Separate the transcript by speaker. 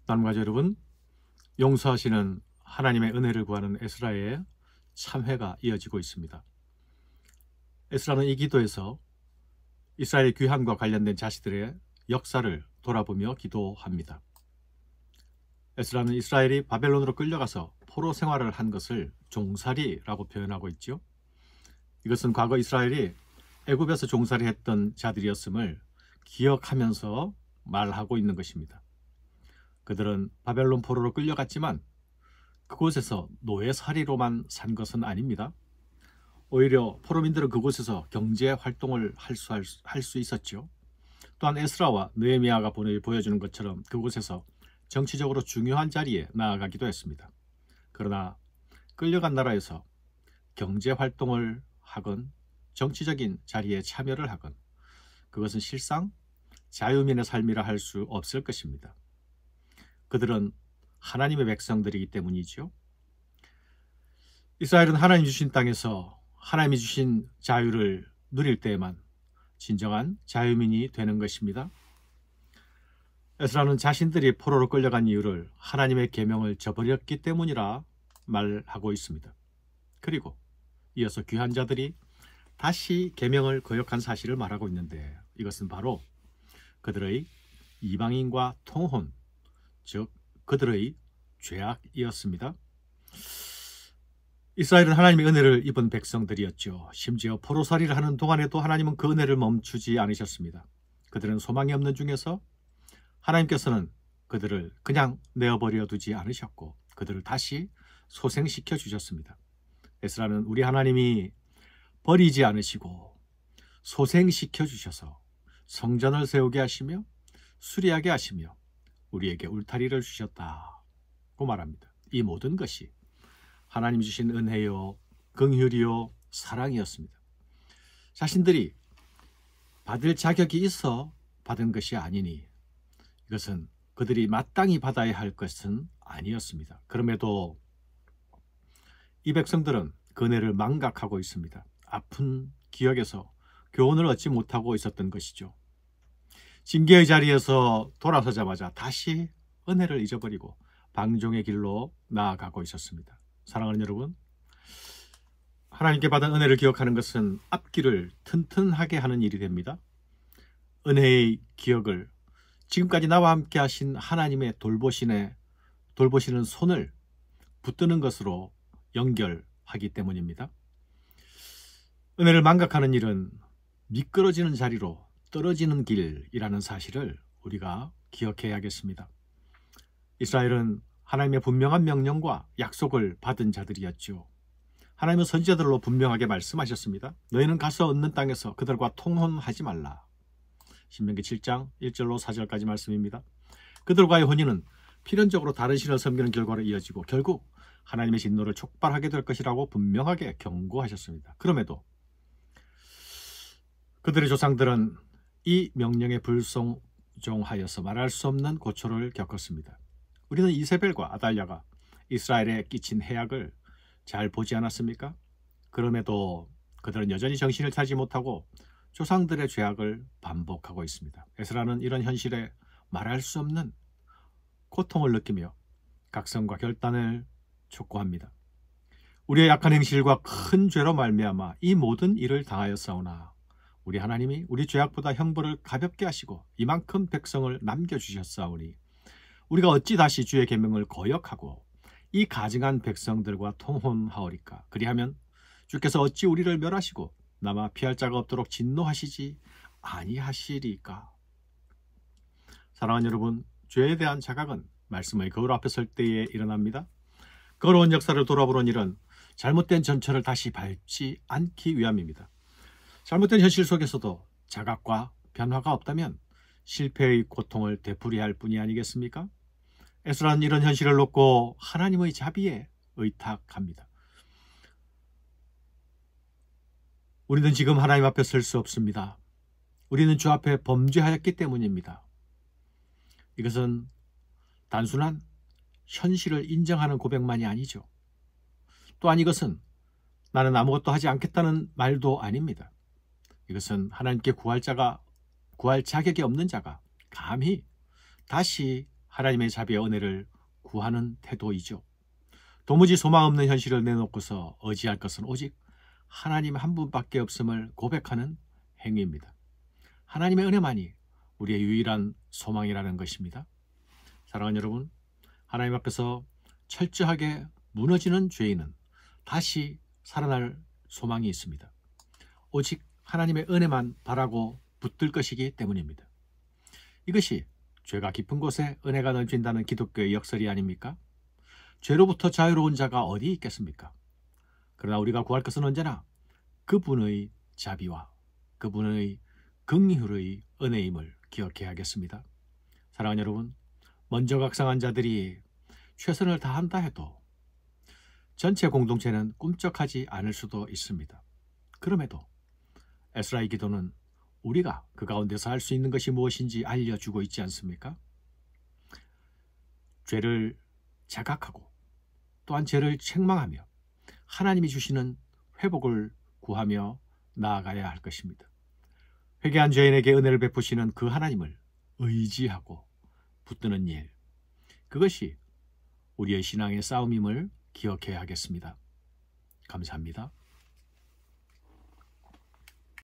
Speaker 1: 남가족 여러분, 용서하시는 하나님의 은혜를 구하는 에스라의 참회가 이어지고 있습니다. 에스라는 이 기도에서 이스라엘 귀환과 관련된 자신들의 역사를 돌아보며 기도합니다. 에스라는 이스라엘이 바벨론으로 끌려가서 포로 생활을 한 것을 종살이라고 표현하고 있죠. 이것은 과거 이스라엘이 애굽에서 종살이했던 자들이었음을 기억하면서 말하고 있는 것입니다. 그들은 바벨론 포로로 끌려갔지만 그곳에서 노예살이로만 산 것은 아닙니다. 오히려 포로민들은 그곳에서 경제 활동을 할 수 있었죠. 또한 에스라와 느헤미야가 보여주는 것처럼 그곳에서 정치적으로 중요한 자리에 나아가기도 했습니다. 그러나 끌려간 나라에서 경제 활동을 하건 정치적인 자리에 참여를 하건 그것은 실상 자유민의 삶이라 할 수 없을 것입니다. 그들은 하나님의 백성들이기 때문이죠. 이스라엘은 하나님 주신 땅에서 하나님이 주신 자유를 누릴 때에만 진정한 자유민이 되는 것입니다. 에스라는 자신들이 포로로 끌려간 이유를 하나님의 계명을 저버렸기 때문이라 말하고 있습니다. 그리고 이어서 귀한 자들이 다시 계명을 거역한 사실을 말하고 있는데 이것은 바로 그들의 이방인과 통혼, 즉 그들의 죄악이었습니다. 이스라엘은 하나님의 은혜를 입은 백성들이었죠. 심지어 포로살이를 하는 동안에도 하나님은 그 은혜를 멈추지 않으셨습니다. 그들은 소망이 없는 중에서 하나님께서는 그들을 그냥 내어버려 두지 않으셨고 그들을 다시 소생시켜 주셨습니다. 에스라는 우리 하나님이 버리지 않으시고 소생시켜 주셔서 성전을 세우게 하시며 수리하게 하시며 우리에게 울타리를 주셨다고 말합니다. 이 모든 것이 하나님 주신 은혜요, 긍휼이요, 사랑이었습니다. 자신들이 받을 자격이 있어 받은 것이 아니니 이것은 그들이 마땅히 받아야 할 것은 아니었습니다. 그럼에도 이 백성들은 그 은혜를 망각하고 있습니다. 아픈 기억에서 교훈을 얻지 못하고 있었던 것이죠. 징계의 자리에서 돌아서자마자 다시 은혜를 잊어버리고 방종의 길로 나아가고 있었습니다. 사랑하는 여러분, 하나님께 받은 은혜를 기억하는 것은 앞길을 튼튼하게 하는 일이 됩니다. 은혜의 기억을 지금까지 나와 함께 하신 하나님의 돌보시는 손을 붙드는 것으로 연결하기 때문입니다. 은혜를 망각하는 일은 미끄러지는 자리로 떨어지는 길이라는 사실을 우리가 기억해야겠습니다. 이스라엘은 하나님의 분명한 명령과 약속을 받은 자들이었죠. 하나님은 선지자들로 분명하게 말씀하셨습니다. 너희는 가서 얻는 땅에서 그들과 통혼하지 말라. 신명기 7장 1절로 4절까지 말씀입니다. 그들과의 혼인은 필연적으로 다른 신을 섬기는 결과로 이어지고 결국 하나님의 진노를 촉발하게 될 것이라고 분명하게 경고하셨습니다. 그럼에도 그들의 조상들은 이 명령에 불순종하여서 말할 수 없는 고초를 겪었습니다. 우리는 이세벨과 아달랴가 이스라엘에 끼친 해악을 잘 보지 않았습니까? 그럼에도 그들은 여전히 정신을 차리지 못하고 조상들의 죄악을 반복하고 있습니다. 에스라는 이런 현실에 말할 수 없는 고통을 느끼며 각성과 결단을 촉구합니다. 우리의 약한 행실과 큰 죄로 말미암아 이 모든 일을 당하였사오나 우리 하나님이 우리 죄악보다 형벌을 가볍게 하시고 이만큼 백성을 남겨주셨사오니 우리가 어찌 다시 주의 계명을 거역하고 이 가증한 백성들과 통혼하오리까? 그리하면 주께서 어찌 우리를 멸하시고 남아 피할 자가 없도록 진노하시지 아니하시리까? 사랑하는 여러분, 죄에 대한 자각은 말씀의 거울 앞에 설 때에 일어납니다. 거로운 역사를 돌아보는 일은 잘못된 전철을 다시 밟지 않기 위함입니다. 잘못된 현실 속에서도 자각과 변화가 없다면 실패의 고통을 되풀이할 뿐이 아니겠습니까? 에스라는 이런 현실을 놓고 하나님의 자비에 의탁합니다. 우리는 지금 하나님 앞에 설 수 없습니다. 우리는 주 앞에 범죄하였기 때문입니다. 이것은 단순한 현실을 인정하는 고백만이 아니죠. 또한 이것은 나는 아무것도 하지 않겠다는 말도 아닙니다. 이것은 하나님께 구할 자격이 없는 자가 감히 다시 하나님의 자비와 은혜를 구하는 태도이죠. 도무지 소망 없는 현실을 내놓고서 의지할 것은 오직 하나님 한 분밖에 없음을 고백하는 행위입니다. 하나님의 은혜만이 우리의 유일한 소망이라는 것입니다. 사랑하는 여러분, 하나님 앞에서 철저하게 무너지는 죄인은 다시 살아날 소망이 있습니다. 오직 하나님의 은혜만 바라고 붙들 것이기 때문입니다. 이것이 죄가 깊은 곳에 은혜가 넘친다는 기독교의 역설이 아닙니까? 죄로부터 자유로운 자가 어디 있겠습니까? 그러나 우리가 구할 것은 언제나 그분의 자비와 그분의 긍휼의 은혜임을 기억해야겠습니다. 사랑하는 여러분, 먼저 각성한 자들이 최선을 다한다 해도 전체 공동체는 꿈쩍하지 않을 수도 있습니다. 그럼에도 에스라의 기도는 우리가 그 가운데서 할 수 있는 것이 무엇인지 알려주고 있지 않습니까? 죄를 자각하고 또한 죄를 책망하며 하나님이 주시는 회복을 구하며 나아가야 할 것입니다. 회개한 죄인에게 은혜를 베푸시는 그 하나님을 의지하고 붙드는 일, 그것이 우리의 신앙의 싸움임을 기억해야 하겠습니다. 감사합니다.